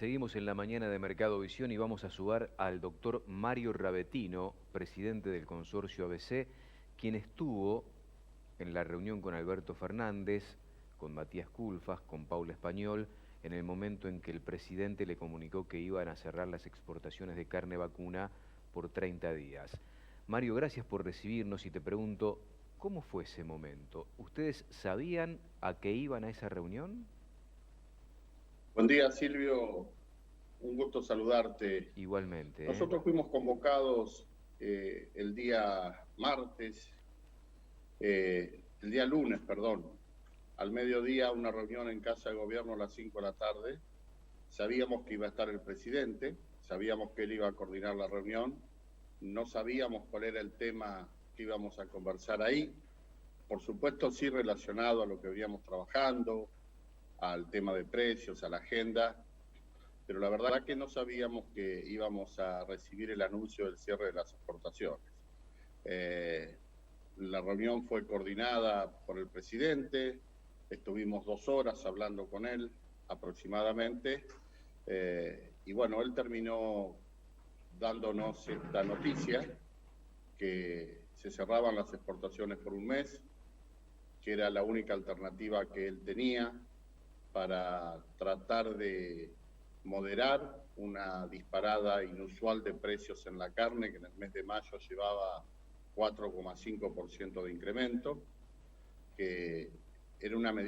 Seguimos en la mañana de Mercado Visión y vamos a sumar al doctor Mario Ravetino, presidente del consorcio ABC, quien estuvo en la reunión con Alberto Fernández, con Matías Culfas, con Paula Español, en el momento en que el presidente le comunicó que iban a cerrar las exportaciones de carne vacuna por 30 días. Mario, gracias por recibirnos y te pregunto, ¿cómo fue ese momento? ¿Ustedes sabían a qué iban a esa reunión? Buen día, Silvio. Un gusto saludarte. Igualmente, ¿eh? Nosotros fuimos convocados el día lunes, al mediodía, una reunión en Casa de Gobierno a las 5 de la tarde. Sabíamos que iba a estar el presidente, sabíamos que él iba a coordinar la reunión, no sabíamos cuál era el tema que íbamos a conversar ahí. Por supuesto, sí relacionado a lo que veníamos trabajando, al tema de precios, a la agenda, pero la verdad que no sabíamos que íbamos a recibir el anuncio del cierre de las exportaciones. La reunión fue coordinada por el presidente, estuvimos 2 horas hablando con él aproximadamente, y bueno, él terminó dándonos esta noticia, que se cerraban las exportaciones por un mes, que era la única alternativa que él tenía para tratar de moderar una disparada inusual de precios en la carne, que en el mes de mayo llevaba 4,5% de incremento, que era una medida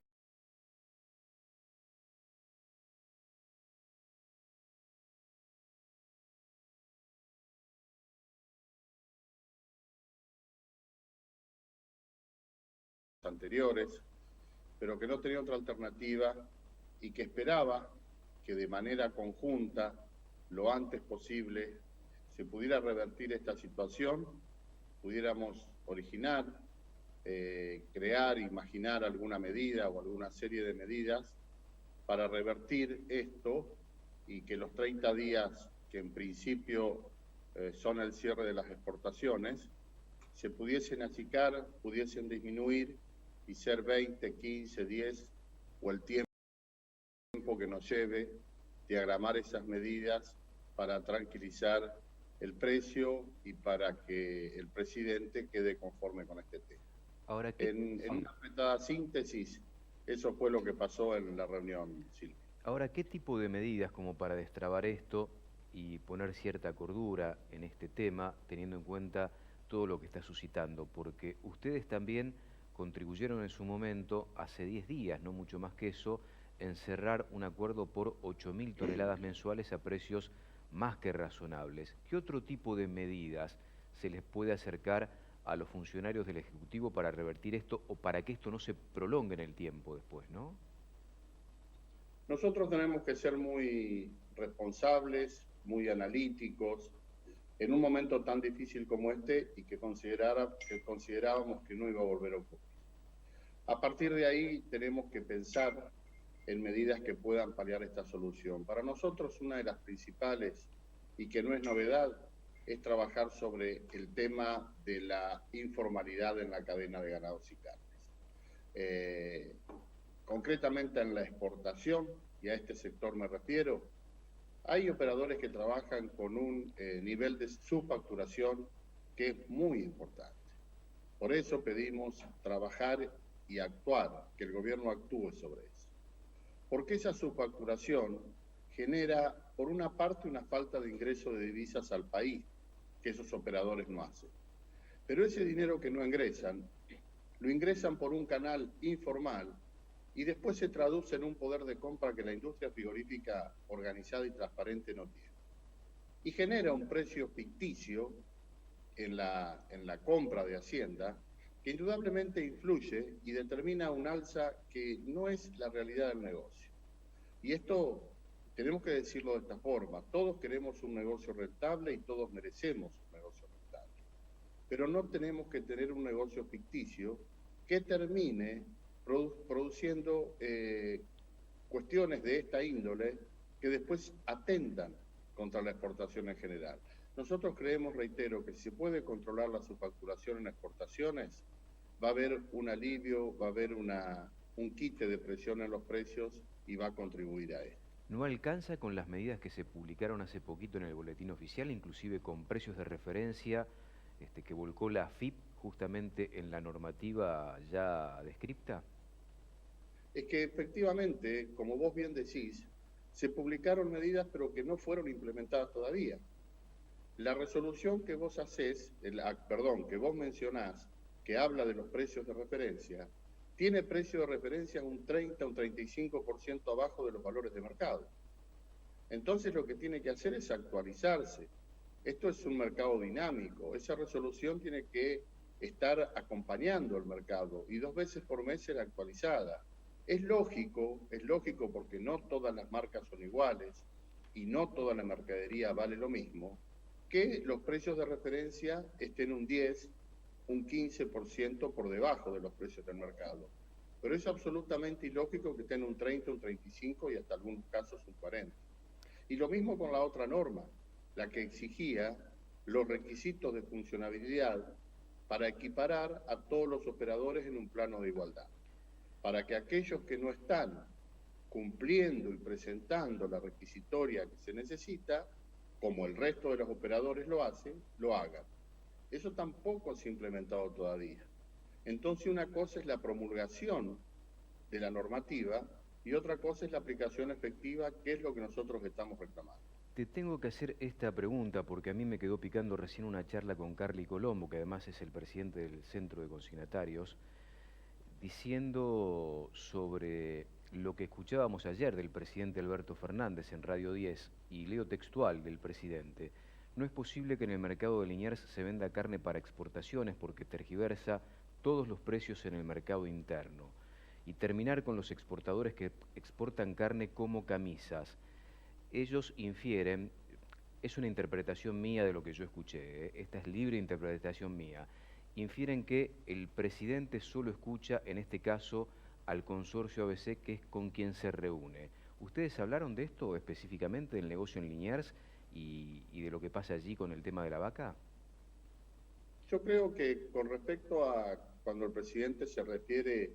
anteriores, pero que no tenía otra alternativa y que esperaba que de manera conjunta, lo antes posible, se pudiera revertir esta situación, pudiéramos originar, crear, imaginar alguna medida o alguna serie de medidas para revertir esto y que los 30 días que en principio son el cierre de las exportaciones, se pudiesen achicar, pudiesen disminuir y ser 20, 15, 10 o el tiempo que nos lleve diagramar esas medidas para tranquilizar el precio y para que el presidente quede conforme con este tema. Ahora, en una apretada síntesis, eso fue lo que pasó en la reunión, Silvia. Ahora, ¿qué tipo de medidas como para destrabar esto y poner cierta cordura en este tema, teniendo en cuenta todo lo que está suscitando? Porque ustedes también contribuyeron en su momento, hace 10 días, no mucho más que eso, en cerrar un acuerdo por 8.000 toneladas mensuales a precios más que razonables. ¿Qué otro tipo de medidas se les puede acercar a los funcionarios del Ejecutivo para revertir esto o para que esto no se prolongue en el tiempo después, no? Nosotros tenemos que ser muy responsables, muy analíticos, en un momento tan difícil como este y que considerábamos que no iba a volver a ocurrir. A partir de ahí tenemos que pensar en medidas que puedan paliar esta solución. Para nosotros una de las principales, y que no es novedad, es trabajar sobre el tema de la informalidad en la cadena de ganados y carnes. Concretamente en la exportación, y a este sector me refiero, hay operadores que trabajan con un nivel de subfacturación que es muy importante. Por eso pedimos trabajar y actuar, que el gobierno actúe sobre eso. Porque esa subfacturación genera, por una parte, una falta de ingreso de divisas al país, que esos operadores no hacen. Pero ese dinero que no ingresan, lo ingresan por un canal informal y después se traduce en un poder de compra que la industria frigorífica organizada y transparente no tiene. Y genera un precio ficticio en la compra de Hacienda que indudablemente influye y determina un alza que no es la realidad del negocio. Y esto tenemos que decirlo de esta forma: todos queremos un negocio rentable y todos merecemos un negocio rentable. Pero no tenemos que tener un negocio ficticio que termine produciendo cuestiones de esta índole que después atentan contra la exportación en general. Nosotros creemos, reitero, que si se puede controlar la subfacturación en exportaciones, va a haber un alivio, va a haber un quite de presión en los precios y va a contribuir a esto. ¿No alcanza con las medidas que se publicaron hace poquito en el boletín oficial, inclusive con precios de referencia que volcó la AFIP justamente en la normativa ya descripta? Es que efectivamente, como vos bien decís, se publicaron medidas pero que no fueron implementadas todavía. La resolución que vos que vos mencionás, que habla de los precios de referencia, tiene precio de referencia un 30 o un 35% abajo de los valores de mercado. Entonces lo que tiene que hacer es actualizarse. Esto es un mercado dinámico. Esa resolución tiene que estar acompañando el mercado y 2 veces por mes ser actualizada. Es lógico porque no todas las marcas son iguales y no toda la mercadería vale lo mismo, que los precios de referencia estén un 10, un 15% por debajo de los precios del mercado. Pero es absolutamente ilógico que estén un 30, un 35 y hasta algunos casos un 40. Y lo mismo con la otra norma, la que exigía los requisitos de funcionabilidad para equiparar a todos los operadores en un plano de igualdad, para que aquellos que no están cumpliendo y presentando la requisitoria que se necesita, como el resto de los operadores lo hacen, lo hagan. Eso tampoco se ha implementado todavía. Entonces una cosa es la promulgación de la normativa y otra cosa es la aplicación efectiva, que es lo que nosotros estamos reclamando. Te tengo que hacer esta pregunta porque a mí me quedó picando recién una charla con Carly Colombo, que además es el presidente del Centro de Consignatarios, diciendo sobre lo que escuchábamos ayer del presidente Alberto Fernández en Radio 10, y leo textual del presidente: no es posible que en el mercado de Liniers se venda carne para exportaciones porque tergiversa todos los precios en el mercado interno. Y terminar con los exportadores que exportan carne como camisas. Ellos infieren, es una interpretación mía de lo que yo escuché, esta es libre interpretación mía, infieren que el presidente solo escucha, en este caso, al consorcio ABC, que es con quien se reúne. ¿Ustedes hablaron de esto específicamente, del negocio en Liniers y de lo que pasa allí con el tema de la vaca? Yo creo que con respecto a cuando el presidente se refiere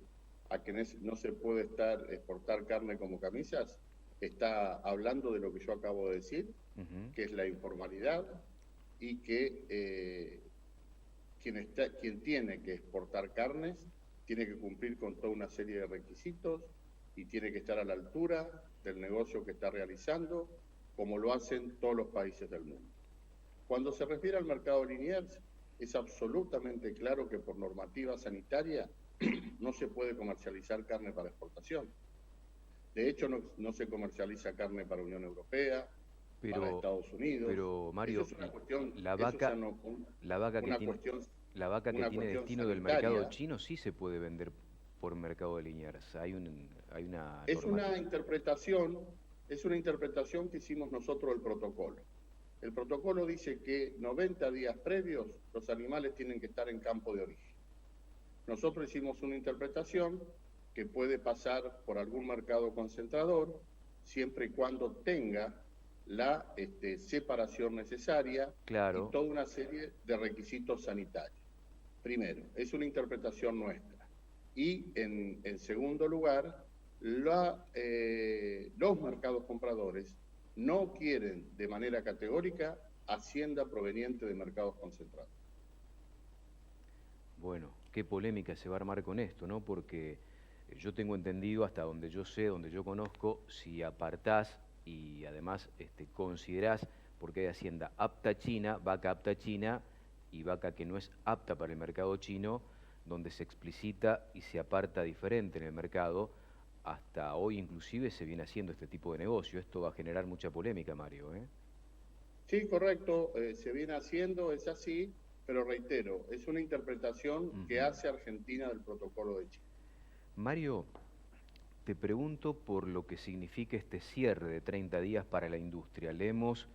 a que no se puede exportar carne como camisas, está hablando de lo que yo acabo de decir, que es la informalidad y que quien tiene que exportar carnes tiene que cumplir con toda una serie de requisitos y tiene que estar a la altura del negocio que está realizando, como lo hacen todos los países del mundo. Cuando se refiere al mercado Liniers, es absolutamente claro que por normativa sanitaria no se puede comercializar carne para exportación. De hecho, no se comercializa carne para Unión Europea, para Estados Unidos. Pero, Mario, es una cuestión, la vaca que tiene destino del mercado chino sí se puede vender por mercado de Liniers. Hay una es una interpretación que hicimos nosotros del protocolo. El protocolo dice que 90 días previos los animales tienen que estar en campo de origen. Nosotros hicimos una interpretación que puede pasar por algún mercado concentrador, siempre y cuando tenga la separación necesaria, claro, y toda una serie de requisitos sanitarios. Primero, es una interpretación nuestra. Y en segundo lugar, los mercados compradores no quieren de manera categórica hacienda proveniente de mercados concentrados. Bueno, qué polémica se va a armar con esto, ¿no? Porque yo tengo entendido, hasta donde yo sé, donde yo conozco, si apartás y además considerás, porque hay hacienda apta china, vaca apta china y vaca que no es apta para el mercado chino, donde se explicita y se aparta diferente en el mercado. Hasta hoy inclusive se viene haciendo este tipo de negocio. Esto va a generar mucha polémica, Mario, ¿eh? Sí, correcto, se viene haciendo, es así, pero reitero, es una interpretación que hace Argentina del protocolo de Chile. Mario, te pregunto por lo que significa este cierre de 30 días para la industria. Leemos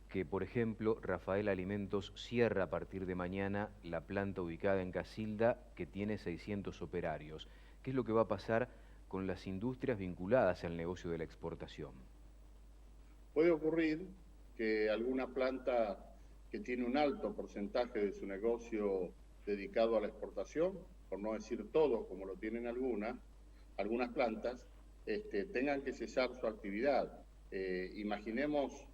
que, por ejemplo, Rafael Alimentos cierra a partir de mañana la planta ubicada en Casilda, que tiene 600 operarios. ¿Qué es lo que va a pasar con las industrias vinculadas al negocio de la exportación? Puede ocurrir que alguna planta que tiene un alto porcentaje de su negocio dedicado a la exportación, por no decir todo, como lo tienen algunas plantas, tengan que cesar su actividad. Imaginemos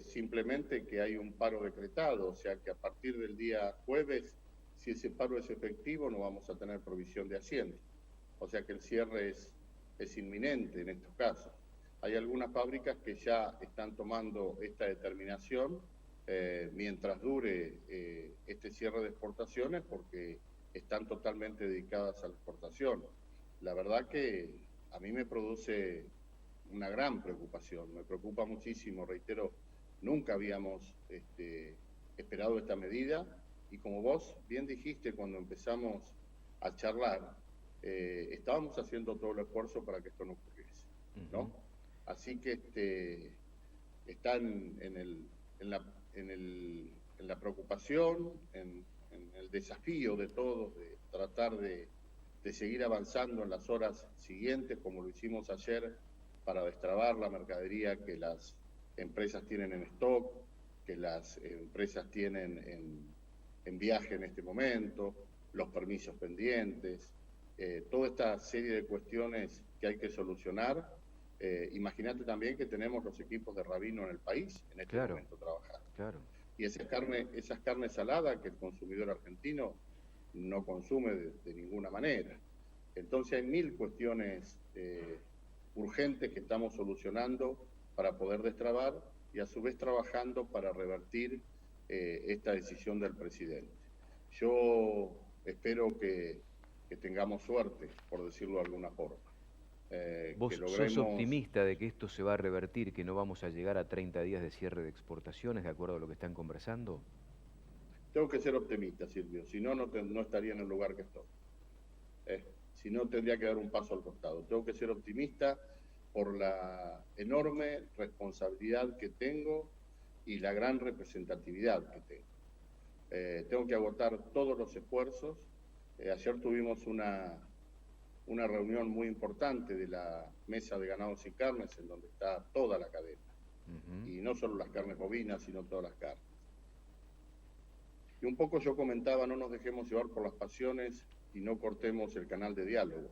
simplemente que hay un paro decretado, o sea que a partir del día jueves, si ese paro es efectivo, no vamos a tener provisión de asientos. O sea que el cierre es inminente en estos casos. Hay algunas fábricas que ya están tomando esta determinación mientras dure este cierre de exportaciones, porque están totalmente dedicadas a la exportación. La verdad que a mí me produce una gran preocupación, me preocupa muchísimo, reitero, nunca habíamos esperado esta medida, y como vos bien dijiste cuando empezamos a charlar, estábamos haciendo todo el esfuerzo para que esto no ocurriese, ¿no? Así que están en la preocupación, en el desafío de todos, de tratar de seguir avanzando en las horas siguientes, como lo hicimos ayer, para destrabar la mercadería que las empresas tienen en stock, que las empresas tienen en viaje en este momento, los permisos pendientes, toda esta serie de cuestiones que hay que solucionar. Imagínate también que tenemos los equipos de rabino en el país en este momento trabajando. Claro. Y esas carnes saladas que el consumidor argentino no consume de ninguna manera. Entonces hay mil cuestiones urgentes que estamos solucionando para poder destrabar y a su vez trabajando para revertir esta decisión del presidente. Yo espero que tengamos suerte, por decirlo de alguna forma. ¿Vos sos optimista de que esto se va a revertir, que no vamos a llegar a 30 días de cierre de exportaciones, de acuerdo a lo que están conversando? Tengo que ser optimista, Silvio, si no, no estaría en el lugar que estoy. Si no, tendría que dar un paso al costado. Tengo que ser optimista por la enorme responsabilidad que tengo y la gran representatividad que tengo. Tengo que agotar todos los esfuerzos. Ayer tuvimos una reunión muy importante de la mesa de ganados y carnes, en donde está toda la cadena. Y no solo las carnes bovinas, sino todas las carnes. Y un poco yo comentaba, no nos dejemos llevar por las pasiones y no cortemos el canal de diálogo,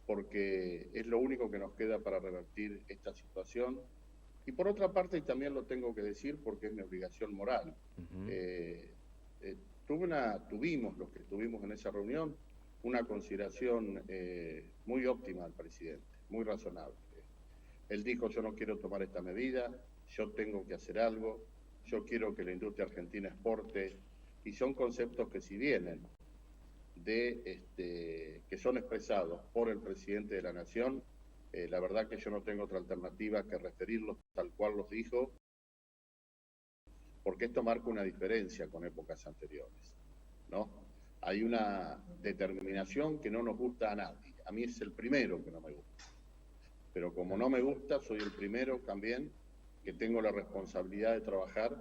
porque es lo único que nos queda para revertir esta situación. Y por otra parte, y también lo tengo que decir porque es mi obligación moral, tuvimos, los que estuvimos en esa reunión, una consideración muy óptima al presidente, muy razonable. Él dijo, yo no quiero tomar esta medida, yo tengo que hacer algo, yo quiero que la industria argentina exporte, y son conceptos que si vienen que son expresados por el presidente de la Nación, la verdad que yo no tengo otra alternativa que referirlos tal cual los dijo, porque esto marca una diferencia con épocas anteriores, ¿no? Hay una determinación que no nos gusta a nadie. A mí es el primero que no me gusta. Pero como no me gusta, soy el primero también que tengo la responsabilidad de trabajar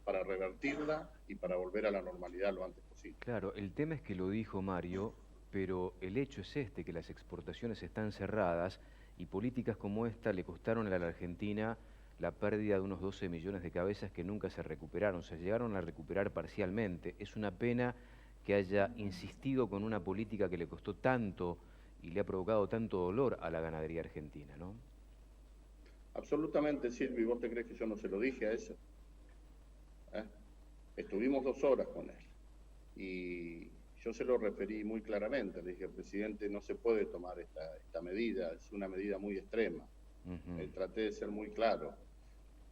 para revertirla y para volver a la normalidad lo antes posible. Claro, el tema es que lo dijo Mario, pero el hecho es que las exportaciones están cerradas y políticas como esta le costaron a la Argentina la pérdida de unos 12 millones de cabezas que nunca se recuperaron, se llegaron a recuperar parcialmente. Es una pena que haya insistido con una política que le costó tanto y le ha provocado tanto dolor a la ganadería argentina, ¿no? Absolutamente, Silvio. ¿Y vos te crees que yo no se lo dije a eso? Estuvimos 2 horas con él y yo se lo referí muy claramente. Le dije, presidente, no se puede tomar esta medida, es una medida muy extrema. Traté de ser muy claro.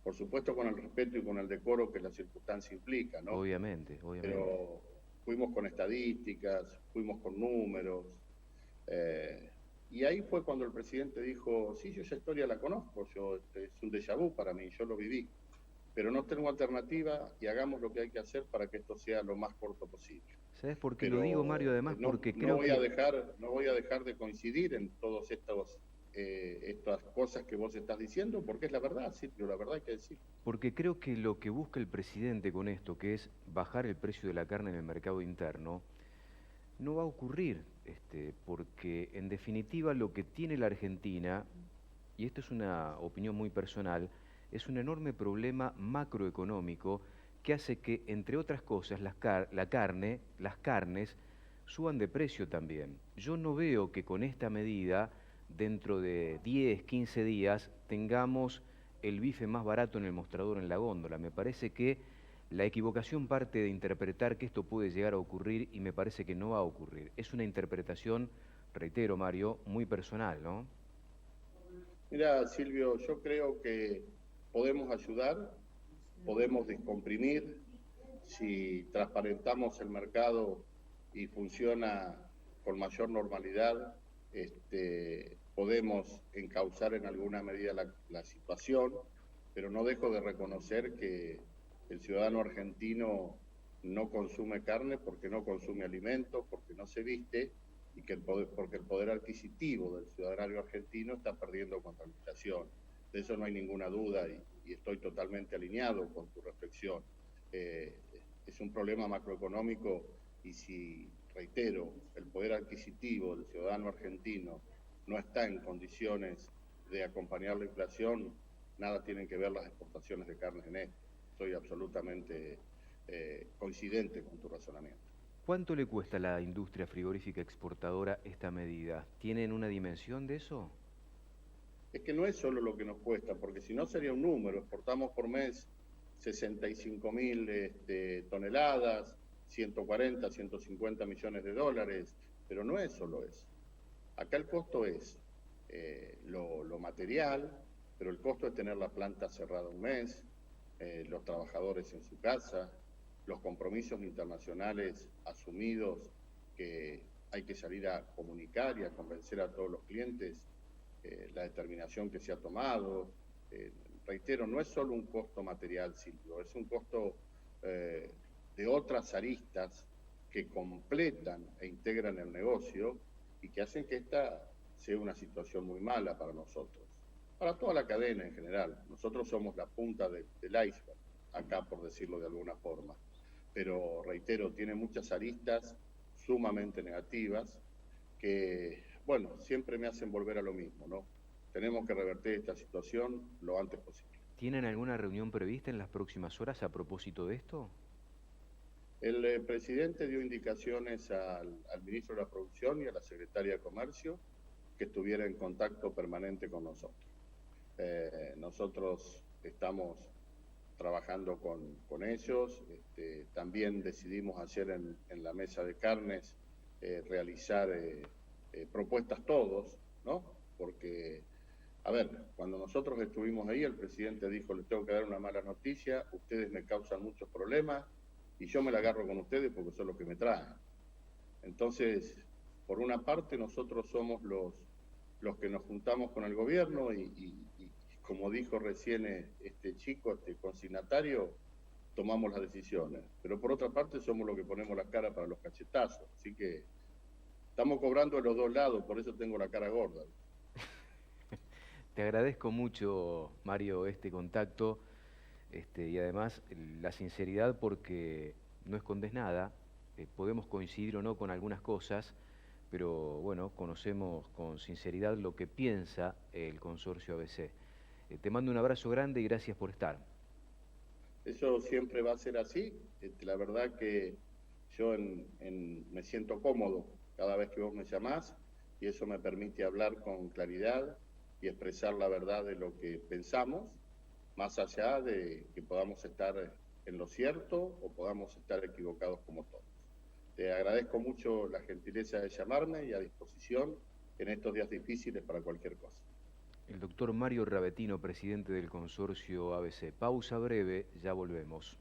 Por supuesto con el respeto y con el decoro que la circunstancia implica, ¿no? Obviamente. Pero fuimos con estadísticas, fuimos con números, y ahí fue cuando el presidente dijo, sí, yo esa historia la conozco, es un déjà vu para mí, yo lo viví, pero no tengo alternativa y hagamos lo que hay que hacer para que esto sea lo más corto posible. ¿Sabes por qué lo digo, Mario? Además, porque creo no voy a dejar de coincidir en todos estas cosas que vos estás diciendo, porque es la verdad, Silvio, la verdad hay que decir. Porque creo que lo que busca el presidente con esto, que es bajar el precio de la carne en el mercado interno, no va a ocurrir, porque en definitiva lo que tiene la Argentina, y esto es una opinión muy personal, es un enorme problema macroeconómico que hace que, entre otras cosas, las carnes suban de precio también. Yo no veo que con esta medida, dentro de 10, 15 días, tengamos el bife más barato en el mostrador en la góndola. Me parece que la equivocación parte de interpretar que esto puede llegar a ocurrir y me parece que no va a ocurrir. Es una interpretación, reitero, Mario, muy personal, ¿no? Mira, Silvio, yo creo que podemos ayudar, podemos descomprimir, si transparentamos el mercado y funciona con mayor normalidad, podemos encauzar en alguna medida la situación, pero no dejo de reconocer que el ciudadano argentino no consume carne porque no consume alimentos, porque no se viste, y que porque el poder adquisitivo del ciudadano argentino está perdiendo contra la inflación. De eso no hay ninguna duda y estoy totalmente alineado con tu reflexión. Es un problema macroeconómico y si, reitero, el poder adquisitivo del ciudadano argentino no está en condiciones de acompañar la inflación, nada tienen que ver las exportaciones de carnes en esto. Estoy absolutamente coincidente con tu razonamiento. ¿Cuánto le cuesta a la industria frigorífica exportadora esta medida? ¿Tienen una dimensión de eso? Es que no es solo lo que nos cuesta, porque si no sería un número. Exportamos por mes 65.000 toneladas, 140, 150 millones de dólares, pero no es solo eso. Acá el costo es lo material, pero el costo es tener la planta cerrada un mes, los trabajadores en su casa, los compromisos internacionales asumidos que hay que salir a comunicar y a convencer a todos los clientes, la determinación que se ha tomado. Reitero, no es solo un costo material, Silvio, es un costo de otras aristas que completan e integran el negocio y que hacen que esta sea una situación muy mala para nosotros, para toda la cadena en general. Nosotros somos la punta del iceberg, acá por decirlo de alguna forma. Pero, reitero, tiene muchas aristas sumamente negativas que, bueno, siempre me hacen volver a lo mismo, ¿no? Tenemos que revertir esta situación lo antes posible. ¿Tienen alguna reunión prevista en las próximas horas a propósito de esto? El presidente dio indicaciones al ministro de la Producción y a la secretaria de Comercio que estuviera en contacto permanente con nosotros. Nosotros estamos trabajando con ellos. También decidimos ayer en la mesa de carnes realizar propuestas todos, ¿no? Porque, a ver, cuando nosotros estuvimos ahí, el presidente dijo, les tengo que dar una mala noticia, ustedes me causan muchos problemas y yo me la agarro con ustedes porque son los que me traen. Entonces, por una parte, nosotros somos los que nos juntamos con el gobierno y como dijo recién este chico, este consignatario, tomamos las decisiones. Pero por otra parte somos los que ponemos la cara para los cachetazos. Así que estamos cobrando de los dos lados, por eso tengo la cara gorda. Te agradezco mucho, Mario, este contacto y además la sinceridad porque no escondes nada. Podemos coincidir o no con algunas cosas, pero bueno, conocemos con sinceridad lo que piensa el consorcio ABC. Te mando un abrazo grande y gracias por estar. Eso siempre va a ser así. La verdad que yo me siento cómodo cada vez que vos me llamás y eso me permite hablar con claridad y expresar la verdad de lo que pensamos, más allá de que podamos estar en lo cierto o podamos estar equivocados como todos. Te agradezco mucho la gentileza de llamarme y a disposición en estos días difíciles para cualquier cosa. El doctor Mario Ravetino, presidente del consorcio ABC. Pausa breve, ya volvemos.